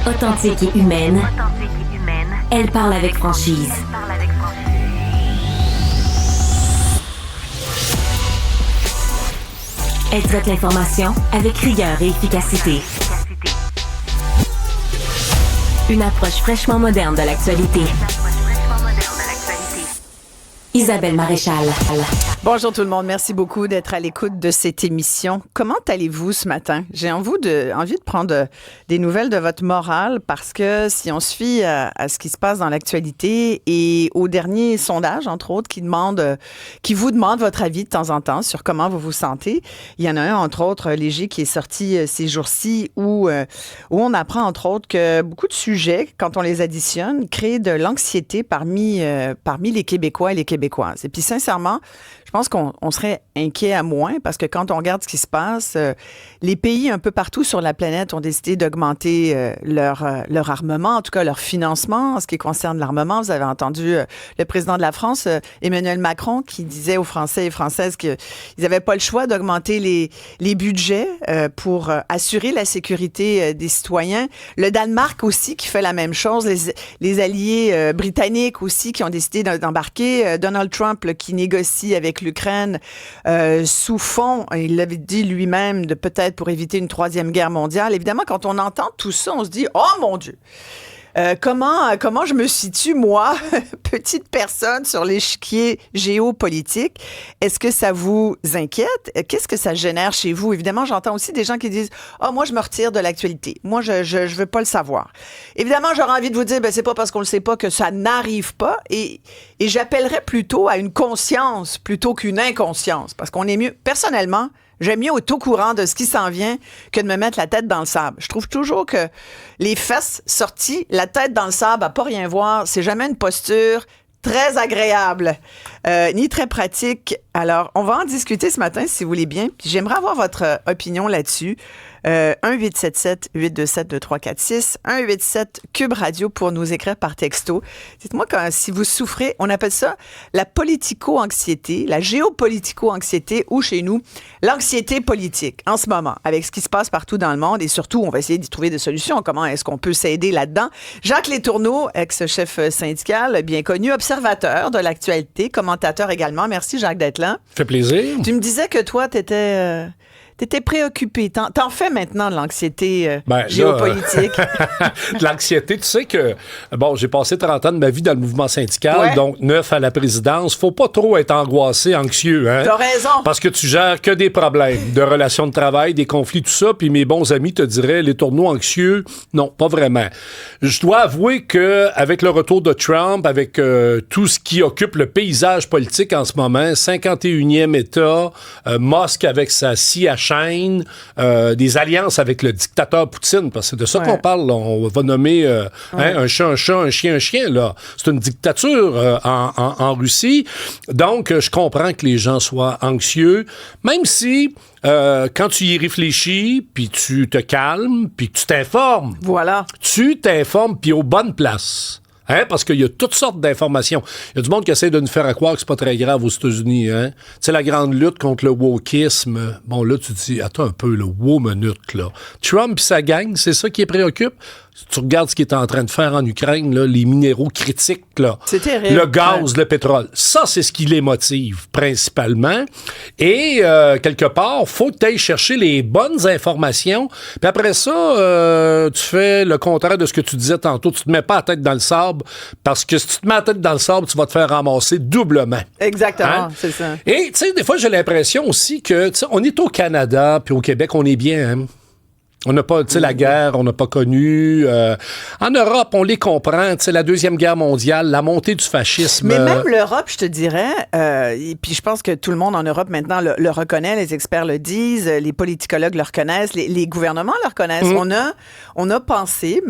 Authentique et humaine, elle parle avec franchise. Elle traite l'information avec rigueur et efficacité. Une approche fraîchement moderne de l'actualité. Isabelle Maréchal. Bonjour tout le monde, merci beaucoup d'être à l'écoute de cette émission. Comment allez-vous ce matin? J'ai envie de prendre des nouvelles de votre morale parce que si on se fie à ce qui se passe dans l'actualité et aux derniers sondages, entre autres, qui vous demandent votre avis de temps en temps sur comment vous vous sentez, il y en a un, entre autres, léger, qui est sorti ces jours-ci où on apprend, entre autres, que beaucoup de sujets, quand on les additionne, créent de l'anxiété parmi les Québécois et les Québécoises. Et puis, sincèrement, je pense qu'on serait inquiet à moins parce que quand on regarde ce qui se passe, les pays un peu partout sur la planète ont décidé d'augmenter leur armement, en tout cas leur financement en ce qui concerne l'armement. Vous avez entendu le président de la France, Emmanuel Macron, qui disait aux Français et Françaises qu'ils n'avaient pas le choix d'augmenter les budgets pour assurer la sécurité des citoyens. Le Danemark aussi qui fait la même chose. Les alliés britanniques aussi qui ont décidé d'embarquer. Donald Trump là, qui négocie avec l'Ukraine sous fond, il l'avait dit lui-même, de peut-être pour éviter une troisième guerre mondiale. Évidemment, quand on entend tout ça, on se dit « Oh mon Dieu! » Comment je me situe, moi, petite personne, sur l'échiquier géopolitique? Est-ce que ça vous inquiète? Qu'est-ce que ça génère chez vous? Évidemment, j'entends aussi des gens qui disent « Ah, moi, je me retire de l'actualité. Moi, je veux pas le savoir. » Évidemment, j'aurais envie de vous dire « c'est pas parce qu'on le sait pas que ça n'arrive pas. » Et j'appellerais plutôt à une conscience plutôt qu'une inconscience. Parce qu'on est mieux, personnellement, j'aime mieux être au courant de ce qui s'en vient que de me mettre la tête dans le sable. Je trouve toujours que les fesses sorties, la tête dans le sable, à pas rien voir, c'est jamais une posture très agréable, ni très pratique. Alors, on va en discuter ce matin, si vous voulez bien. Puis j'aimerais avoir votre opinion là-dessus. 1-877-827-2346, 1-87 Radio pour nous écrire par texto. Dites-moi si vous souffrez, on appelle ça la politico-anxiété, la géopolitico-anxiété ou chez nous, l'anxiété politique en ce moment, avec ce qui se passe partout dans le monde et surtout, on va essayer d'y trouver des solutions. Comment est-ce qu'on peut s'aider là-dedans? Jacques Letourneau, ex-chef syndical, bien connu, observateur de l'actualité, commentateur également. Merci Jacques d'être là. Ça fait plaisir. Tu me disais que toi, t'étais préoccupé. T'en fais maintenant de l'anxiété géopolitique. De l'anxiété. Tu sais que, j'ai passé 30 ans de ma vie dans le mouvement syndical, donc 9 à la présidence. Faut pas trop être angoissé, anxieux. Hein? T'as raison. Parce que tu gères que des problèmes de relations de travail, des conflits, tout ça. Puis mes bons amis te diraient, les tourneaux anxieux, non, pas vraiment. Je dois avouer que avec le retour de Trump, avec tout ce qui occupe le paysage politique en ce moment, 51e État, Musk avec sa chaîne, des alliances avec le dictateur Poutine, parce que c'est de ça qu'on parle. Là. On va nommer un chat, un chat, un chien, là. C'est une dictature en Russie. Donc, je comprends que les gens soient anxieux, même si quand tu y réfléchis, puis tu te calmes, puis tu t'informes. Voilà. Tu t'informes, puis aux bonnes places. Hein? Parce qu'il y a toutes sortes d'informations. Il y a du monde qui essaie de nous faire croire que c'est pas très grave aux États-Unis. Hein? Tu sais, la grande lutte contre le wokisme. Bon, là, tu te dis, attends un peu, le wow-minute, là. Trump et sa gang, c'est ça qui les préoccupe? Si tu regardes ce qu'il est en train de faire en Ukraine, là, les minéraux critiques, là, c'est terrible. Le gaz, le pétrole, ça, c'est ce qui les motive principalement. Et quelque part, faut que tu ailles chercher les bonnes informations. Puis après ça, tu fais le contraire de ce que tu disais tantôt. Tu te mets pas la tête dans le sable parce que si tu te mets la tête dans le sable, tu vas te faire ramasser doublement. Exactement, c'est ça. Et tu sais, des fois, j'ai l'impression aussi que, tu sais, on est au Canada puis au Québec, on est bien, hein? On n'a pas, tu sais, la guerre, on n'a pas connu. En Europe, on les comprend. Tu sais, la Deuxième Guerre mondiale, la montée du fascisme. Mais même l'Europe, je te dirais, et puis je pense que tout le monde en Europe maintenant le reconnaît, les experts le disent, les politicologues le reconnaissent, les gouvernements le reconnaissent. On a pensé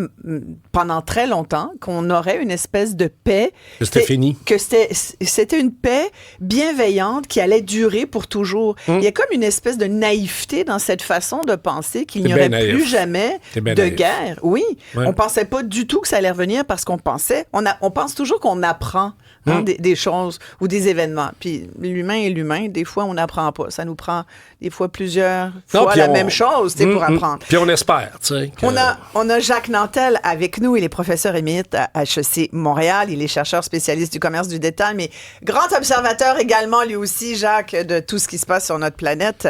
pendant très longtemps qu'on aurait une espèce de paix. Que c'était fini. Que c'était une paix bienveillante qui allait durer pour toujours. Il y a comme une espèce de naïveté dans cette façon de penser qu'il n'y aurait naïf. plus jamais T'es bien de naïf. guerre. Oui, Ouais. on pensait pas du tout que ça allait revenir parce qu'on pensait, on pense toujours qu'on apprend des choses ou des événements. Puis l'humain est l'humain. Des fois, on n'apprend pas. Ça nous prend des fois plusieurs fois puis la même chose, tu sais, pour apprendre. Puis on espère, tu sais. que- On a Jacques Nantel avec nous. Il est professeur émérite à HEC Montréal. Il est chercheur spécialiste du commerce du détail, mais grand observateur également, lui aussi, Jacques, de tout ce qui se passe sur notre planète.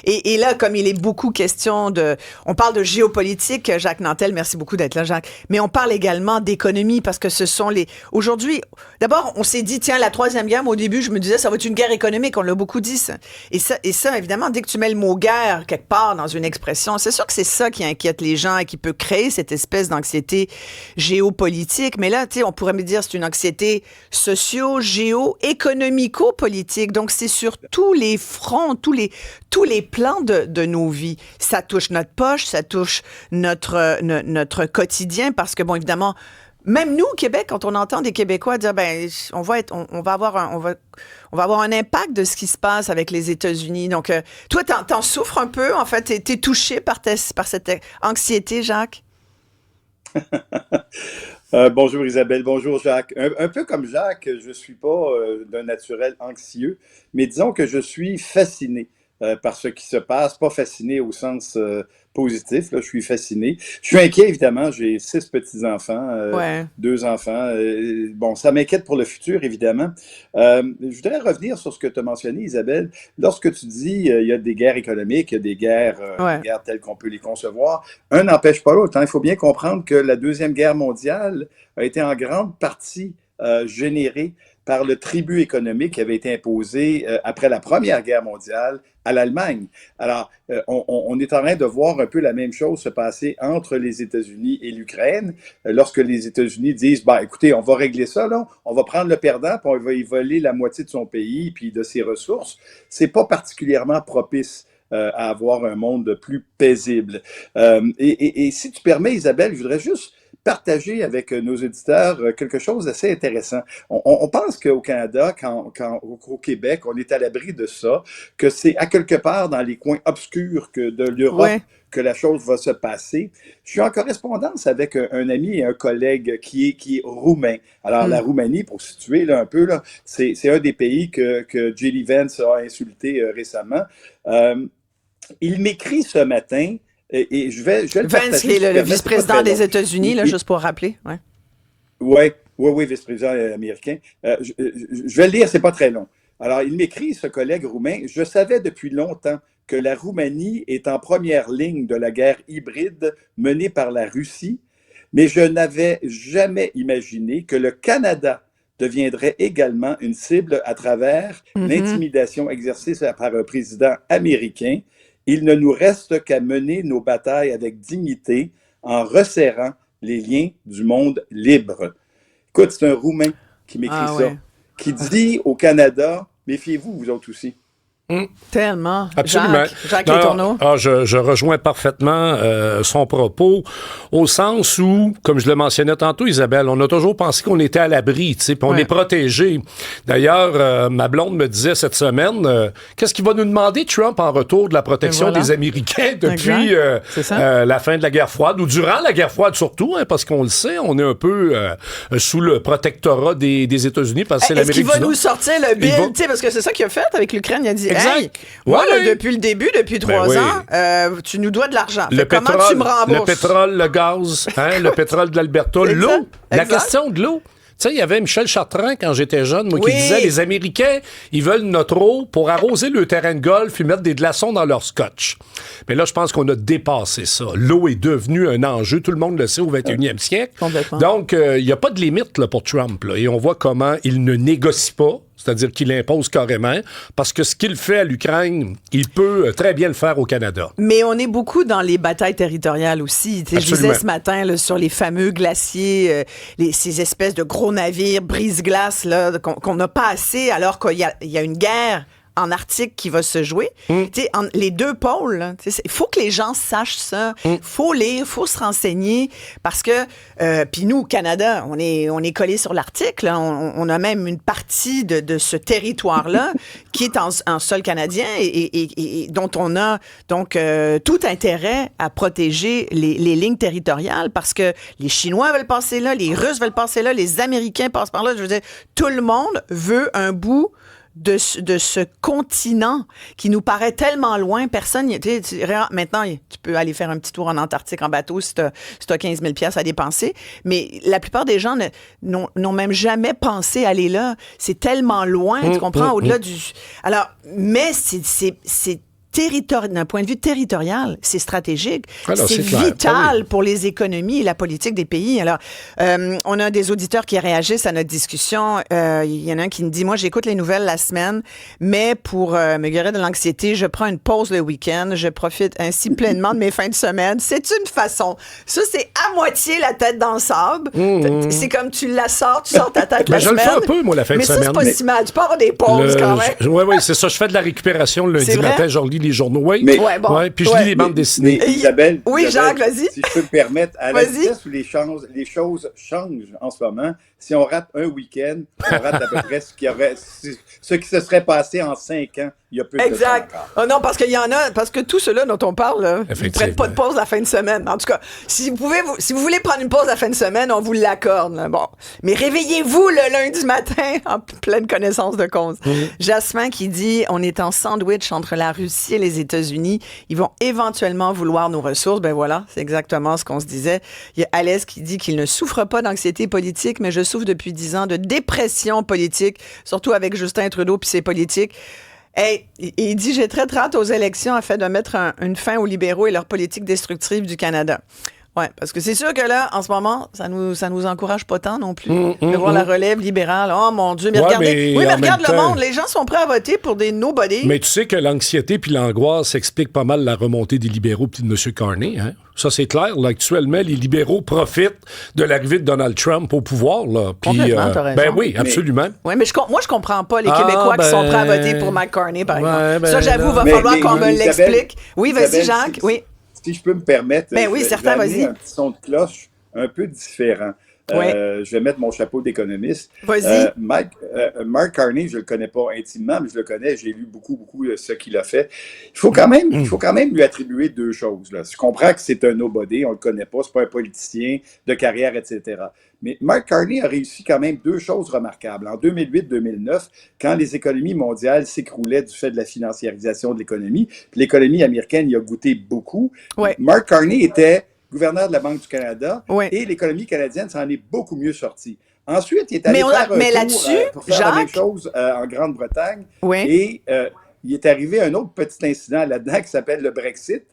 Et là, comme il est beaucoup question de... On parle de géopolitique, Jacques Nantel. Merci beaucoup d'être là, Jacques. Mais on parle également d'économie parce que ce sont les... Aujourd'hui, d'abord, on s'est dit, tiens, la troisième guerre, moi, au début, je me disais, ça va être une guerre économique. On l'a beaucoup dit, ça. Et ça, évidemment, dès que tu mets le mot guerre quelque part dans une expression, c'est sûr que c'est ça qui inquiète les gens et qui peut créer cette espèce d'anxiété géopolitique. Mais là, tu sais, on pourrait me dire c'est une anxiété socio-géo-économico-politique. Donc, c'est sur tous les fronts, tous les plans de nos vies. Ça touche notre poche, ça touche notre quotidien parce que, bon, évidemment, même nous, au Québec, quand on entend des Québécois dire, ben, on va avoir un impact de ce qui se passe avec les États-Unis. Donc, toi, t'en souffres un peu, en fait, t'es touché par cette anxiété, Jacques? Bonjour Isabelle, bonjour Jacques. Un peu comme Jacques, je ne suis pas d'un naturel anxieux, mais disons que je suis fasciné par ce qui se passe, pas fasciné au sens positif, là, je suis fasciné. Je suis inquiet, évidemment, j'ai 6 petits-enfants, 2 enfants. Bon, ça m'inquiète pour le futur, évidemment. Je voudrais revenir sur ce que tu as mentionné, Isabelle. Lorsque tu dis il y a des guerres économiques, il y a des guerres telles qu'on peut les concevoir, un n'empêche pas l'autre. Hein. Il faut bien comprendre que la Deuxième Guerre mondiale a été en grande partie générée par le tribut économique qui avait été imposé après la Première Guerre mondiale à l'Allemagne. Alors, on est en train de voir un peu la même chose se passer entre les États-Unis et l'Ukraine, lorsque les États-Unis disent, bah, écoutez, on va régler ça, là, on va prendre le perdant, puis on va y voler la moitié de son pays, puis de ses ressources. C'est pas particulièrement propice à avoir un monde plus paisible. Et si tu permets, Isabelle, je voudrais juste partager avec nos auditeurs quelque chose d'assez intéressant. On pense qu'au Canada, au Québec, on est à l'abri de ça, que c'est à quelque part dans les coins obscurs de l'Europe que la chose va se passer. Je suis en correspondance avec un ami et un collègue qui est roumain. Alors, la Roumanie, pour situer là, un peu, là, c'est un des pays que J.D. Vance a insulté récemment. Il m'écrit ce matin. Et je vais le Vance, partager. qui est le vice-président des États-Unis, là, juste pour rappeler. Oui, vice-président américain. Je vais le lire, c'est pas très long. Alors, il m'écrit, ce collègue roumain, « Je savais depuis longtemps que la Roumanie est en première ligne de la guerre hybride menée par la Russie, mais je n'avais jamais imaginé que le Canada deviendrait également une cible à travers l'intimidation exercée par un président américain. Il ne nous reste qu'à mener nos batailles avec dignité en resserrant les liens du monde libre. » Écoute, c'est un Roumain qui m'écrit ça, qui dit au Canada, méfiez-vous, vous autres aussi. Tellement. Absolument. Jacques Letourneau. Je rejoins parfaitement son propos, au sens où, comme je le mentionnais tantôt, Isabelle, on a toujours pensé qu'on était à l'abri, tu sais, puis on est protégé. D'ailleurs, ma blonde me disait cette semaine, qu'est-ce qu'il va nous demander Trump en retour de la protection des Américains depuis la fin de la guerre froide, ou durant la guerre froide surtout, hein, parce qu'on le sait, on est un peu sous le protectorat des États-Unis, parce que c'est l'Amérique du Nord. Est-ce qu'il va nous sortir le bill, tu sais, parce que c'est ça qu'il a fait avec l'Ukraine, il a dit, exact. Hey, moi, là, depuis le début, depuis 3 ans, tu nous dois de l'argent. Comment tu me rembourses? Le pétrole, le gaz, hein, le pétrole de l'Alberta, l'eau. La question de l'eau. Tu sais, il y avait Michel Chartrand, quand j'étais jeune, moi, qui disait, les Américains, ils veulent notre eau pour arroser le terrain de golf et mettre des glaçons dans leur scotch. Mais là, je pense qu'on a dépassé ça. L'eau est devenue un enjeu, tout le monde le sait, au 21e siècle. Donc, il n'y a pas de limite là, pour Trump. Là, et on voit comment il ne négocie pas, c'est-à-dire qu'il impose carrément, parce que ce qu'il fait à l'Ukraine, il peut très bien le faire au Canada. Mais on est beaucoup dans les batailles territoriales aussi. Je disais ce matin là, sur les fameux glaciers, ces espèces de gros navires brise-glace là, qu'on n'a pas assez, alors qu'il y a une guerre en Arctique qui va se jouer. Tu sais, les deux pôles, il faut que les gens sachent ça. Faut lire, faut se renseigner parce que, puis nous, au Canada, on est collé sur l'Arctique. Là. On a même une partie de ce territoire-là qui est en sol canadien et dont on a donc tout intérêt à protéger les lignes territoriales parce que les Chinois veulent passer là, les Russes veulent passer là, les Américains passent par là. Je veux dire, tout le monde veut un bout de ce continent qui nous paraît tellement loin. Personne, maintenant, tu peux aller faire un petit tour en Antarctique en bateau si tu as 15 000 $ à dépenser, mais la plupart des gens n'ont même jamais pensé aller là. C'est tellement loin, tu comprends, au-delà du... Alors, mais c'est d'un point de vue territorial, c'est stratégique. Alors, c'est vital pour les économies et la politique des pays. Alors, on a des auditeurs qui réagissent à notre discussion. Il y en a un qui me dit, moi, j'écoute les nouvelles la semaine, mais pour me guérir de l'anxiété, je prends une pause le week-end. Je profite ainsi pleinement de mes fins de semaine. C'est une façon. Ça, c'est à moitié la tête dans le sable. C'est comme tu la sors, tu sors ta tête la semaine. Je le fais un peu, moi, la fin de semaine. Mais ça, c'est pas si mal. Tu peux avoir des pauses quand même. Oui, c'est ça. Je fais de la récupération le lundi matin. Je relis les journaux. Oui, puis je lis les bandes dessinées. Mais Isabelle, Jacques, vas-y. Si je peux me permettre, à la vitesse où les choses changent en ce moment, si on rate un week-end, on rate à peu près ce qui se serait passé en 5 ans. Il y a peu de temps encore. Oh non, parce qu'il y en a, parce que tout cela dont on parle, là, ils ne prennent pas de pause la fin de semaine. En tout cas, si vous voulez prendre une pause la fin de semaine, on vous l'accorde. Là. Bon. Mais réveillez-vous le lundi matin en pleine connaissance de cause. Jasmin qui dit, on est en sandwich entre la Russie et les États-Unis. Ils vont éventuellement vouloir nos ressources. Ben voilà, c'est exactement ce qu'on se disait. Il y a Alès qui dit qu'il ne souffre pas d'anxiété politique, mais je souffre depuis 10 ans de dépression politique, surtout avec Justin Trudeau puis ses politiques. Hey, il dit, j'ai très hâte aux élections afin de mettre une fin aux libéraux et leur politique destructive du Canada. Ouais, parce que c'est sûr que là, en ce moment, ça nous encourage pas tant non plus de voir la relève libérale. Oh mon Dieu, mais regardez, mais regarde le monde, les gens sont prêts à voter pour des nobody. Mais tu sais que l'anxiété puis l'angoisse expliquent pas mal la remontée des libéraux puis de M. Carney, hein? Ça, c'est clair. Là, actuellement, les libéraux profitent de l'arrivée de Donald Trump au pouvoir. Là. Puis, complètement, t'as raison. Ben oui, absolument. Oui, mais moi, je comprends pas les Québécois qui sont prêts à voter pour Mike Carney, par exemple. Ça, j'avoue, va falloir qu'on me l'explique. Oui, vas-y, Jacques. Oui. Si je peux me permettre, ben oui, certain, vas-y. Un petit son de cloche un peu différent. Je vais mettre mon chapeau d'économiste. Vas-y. Mark Carney, je le connais pas intimement, mais je le connais. J'ai lu beaucoup ce qu'il a fait. Il faut quand même lui attribuer 2 choses. Là. Je comprends que c'est un nobody, on le connaît pas, c'est pas un politicien de carrière, etc. Mais Mark Carney a réussi quand même 2 choses remarquables. En 2008-2009, quand les économies mondiales s'écroulaient du fait de la financiarisation de l'économie, puis l'économie américaine y a goûté beaucoup, Mark Carney était gouverneur de la Banque du Canada, et l'économie canadienne s'en est beaucoup mieux sortie. Ensuite, il est allé pour faire la même chose en Grande-Bretagne, et il est arrivé un autre petit incident là-dedans qui s'appelle le Brexit,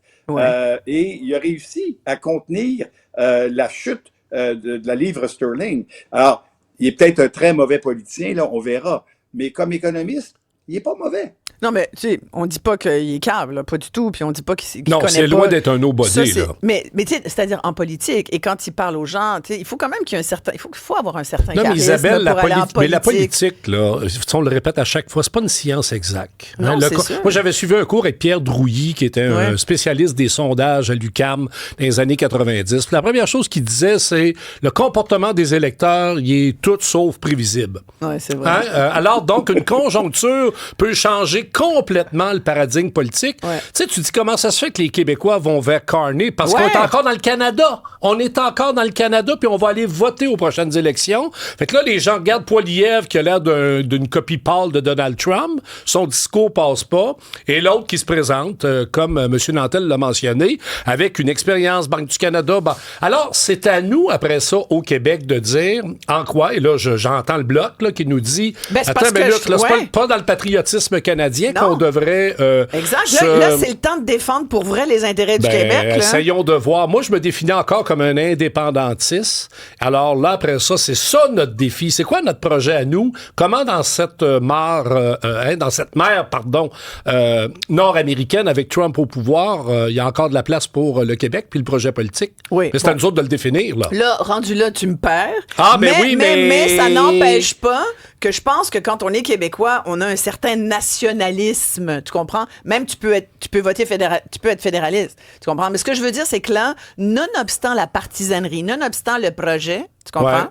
et il a réussi à contenir la chute de la livre sterling. Alors, il est peut-être un très mauvais politicien, là, on verra, mais comme économiste, il n'est pas mauvais. Non, mais tu sais, on dit pas qu'il est cave, là, pas du tout, puis on dit pas qu'il connaît pas. Non, c'est loin d'être un nobody, là. Mais tu sais, c'est-à-dire en politique, et quand il parle aux gens, tu sais, il faut quand même qu'il y ait un certain... Il faut avoir un certain charisme. Non, mais Isabelle, mais la politique, là, on le répète à chaque fois, c'est pas une science exacte. Non, c'est sûr. Moi, j'avais suivi un cours avec Pierre Drouilly, qui était un spécialiste des sondages à l'UQAM dans les années 90. Puis la première chose qu'il disait, c'est le comportement des électeurs, il est tout sauf prévisible. Oui, c'est vrai. Alors, donc, une conjoncture peut changer complètement le paradigme politique. Tu sais, tu dis comment ça se fait que les Québécois vont vers Carney parce qu'on est encore dans le Canada. On est encore dans le Canada, puis on va aller voter aux prochaines élections. Fait que là, les gens regardent Poilievre qui a l'air d'une copie pâle de Donald Trump. Son discours passe pas. Et l'autre qui se présente, comme M. Nantel l'a mentionné, avec une expérience Banque du Canada. Ben, alors, c'est à nous, après ça, au Québec, de dire en quoi, et là, j'entends le bloc là, qui nous dit attends une minute, là, c'est pas dans le patriotisme canadien qu'on devrait... exact. Là, c'est le temps de défendre pour vrai les intérêts du Québec. Là. Essayons de voir. Moi, je me définis encore comme un indépendantiste. Alors là, après ça, c'est ça notre défi. C'est quoi notre projet à nous? Comment dans cette mer nord-américaine avec Trump au pouvoir, il y a encore de la place pour le Québec puis le projet politique? Oui. Mais c'est à nous autres de le définir. Là, rendu là, tu me perds. Ah, mais ça n'empêche pas que je pense que quand on est Québécois, on a un certain nationalisme fédéralisme, tu comprends? Même tu peux être fédéraliste, tu comprends? Mais ce que je veux dire, c'est que là, nonobstant la partisanerie, nonobstant le projet, tu comprends?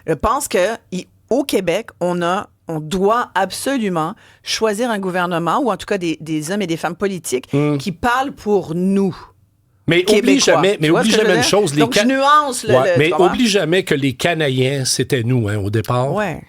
Je pense que au Québec, on doit absolument choisir un gouvernement, ou en tout cas des hommes et des femmes politiques qui parlent pour nous. Mais oublie jamais une chose. Donc, je nuance mais oublie jamais que les Canadiens, c'était nous, au départ. Ouais.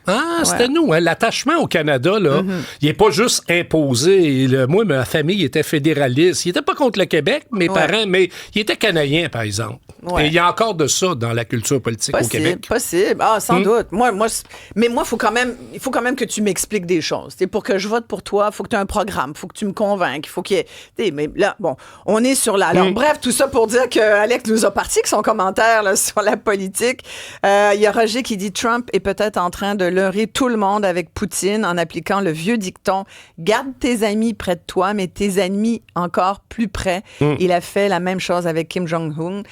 C'était nous. L'attachement au Canada, là, il n'est pas juste imposé. Moi, ma famille était fédéraliste. Il n'était pas contre le Québec, mes parents, mais il était Canadien, par exemple. Ouais. Et il y a encore de ça dans la culture politique au Québec. Possible. Sans doute. Mais moi, il faut quand même que tu m'expliques des choses. Pour que je vote pour toi, il faut que tu aies un programme, il faut que tu me convainques, il faut qu'il y ait... Mais là, bon, on est sur la... Alors, bref, tout ça pour dire que Alex nous a parti avec son commentaire là, sur la politique. Il y a Roger qui dit « Trump est peut-être en train de leurrer tout le monde avec Poutine en appliquant le vieux dicton « Garde tes amis près de toi, mais tes ennemis encore plus près. » Il a fait la même chose avec Kim Jong-un,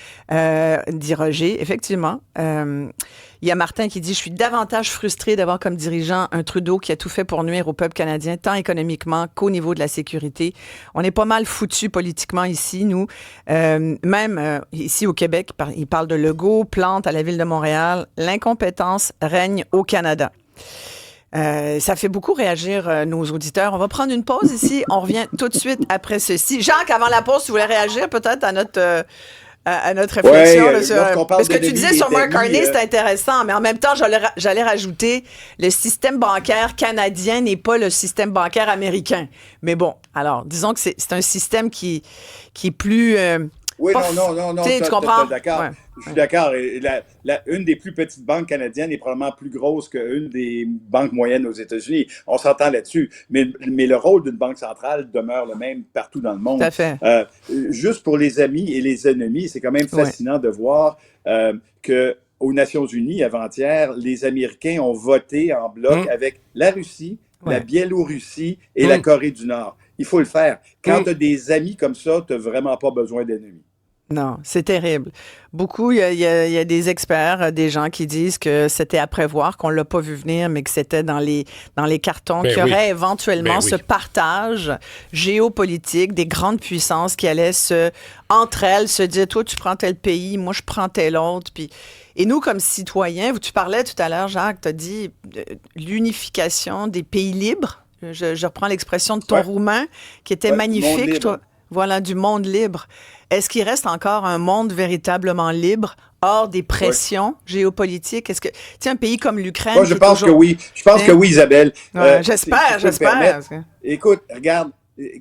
dit Roger. Effectivement. Il y a Martin qui dit « Je suis davantage frustré d'avoir comme dirigeant un Trudeau qui a tout fait pour nuire au peuple canadien, tant économiquement qu'au niveau de la sécurité. On est pas mal foutus politiquement ici, nous. Même ici au Québec, il parle de Legault, Plante à la Ville de Montréal. L'incompétence règne au Canada. » Ça fait beaucoup réagir nos auditeurs. On va prendre une pause ici. On revient tout de suite après ceci. Jacques, avant la pause, tu voulais réagir peut-être à notre réflexion. Parce que tu disais sur Mark Carney, c'est intéressant, mais en même temps, j'allais rajouter, le système bancaire canadien n'est pas le système bancaire américain. Mais bon, alors, disons que c'est un système qui est plus... Oui, non, tu comprends? D'accord. Ouais. Je suis d'accord. Une des plus petites banques canadiennes est probablement plus grosse qu'une des banques moyennes aux États-Unis. On s'entend là-dessus. Mais le rôle d'une banque centrale demeure le même partout dans le monde. Tout à fait. Juste pour les amis et les ennemis, c'est quand même fascinant de voir que aux Nations Unies, avant-hier, les Américains ont voté en bloc avec la Russie, la Biélorussie et la Corée du Nord. Il faut le faire. Quand tu as des amis comme ça, tu n'as vraiment pas besoin d'ennemis. Non, c'est terrible. Beaucoup, il y a des experts, des gens qui disent que c'était à prévoir, qu'on ne l'a pas vu venir, mais que c'était dans les cartons, qu'il y aurait éventuellement ce partage géopolitique des grandes puissances qui allaient entre elles, se dire, toi, tu prends tel pays, moi, je prends tel autre. Et nous, comme citoyens, tu parlais tout à l'heure, Jacques, tu as dit l'unification des pays libres. Je reprends l'expression de ton roumain, qui était magnifique. Voilà, du monde libre. Est-ce qu'il reste encore un monde véritablement libre, hors des pressions géopolitiques? Est-ce que, tu sais, un pays comme l'Ukraine... Moi, je pense que oui. Je pense que oui, Isabelle. J'espère. Écoute, regarde,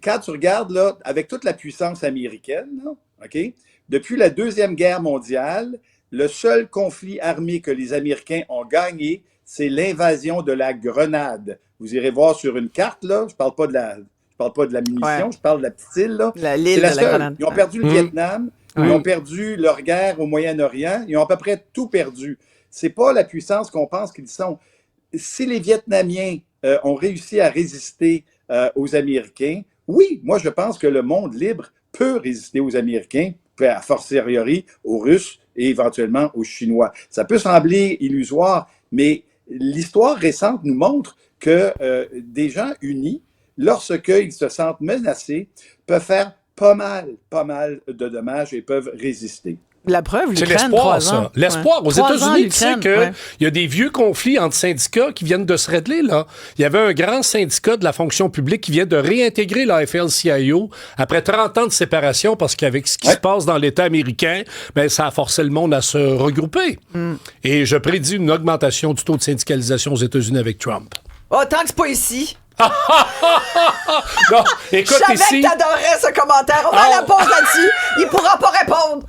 quand tu regardes, là, avec toute la puissance américaine, là, OK, depuis la Deuxième Guerre mondiale, le seul conflit armé que les Américains ont gagné, c'est l'invasion de la Grenade. Vous irez voir sur une carte, là, je parle pas de la munition, je parle de la petite île, là. L'île de la Grenade. Ils ont perdu le Vietnam, ils ont perdu leur guerre au Moyen-Orient, ils ont à peu près tout perdu. C'est pas la puissance qu'on pense qu'ils sont. Si les Vietnamiens ont réussi à résister aux Américains, oui, moi je pense que le monde libre peut résister aux Américains, a fortiori aux Russes et éventuellement aux Chinois. Ça peut sembler illusoire, mais l'histoire récente nous montre que des gens unis, lorsqu'ils se sentent menacés, peuvent faire pas mal de dommages et peuvent résister. La preuve, l'Ukraine, c'est l'espoir, 3 ans. ça. L'espoir. Aux États-Unis, tu sais qu'il y a des vieux conflits entre syndicats qui viennent de se régler, là. Il y avait un grand syndicat de la fonction publique qui vient de réintégrer la AFL-CIO après 30 ans de séparation parce qu'avec ce qui se passe dans l'État américain, ben, ça a forcé le monde à se regrouper. Et je prédis une augmentation du taux de syndicalisation aux États-Unis avec Trump. Oh, tant que c'est pas ici. Non, écoute, je savais que t'adorais ce commentaire. On va à la pause là-dessus. Il pourra pas répondre.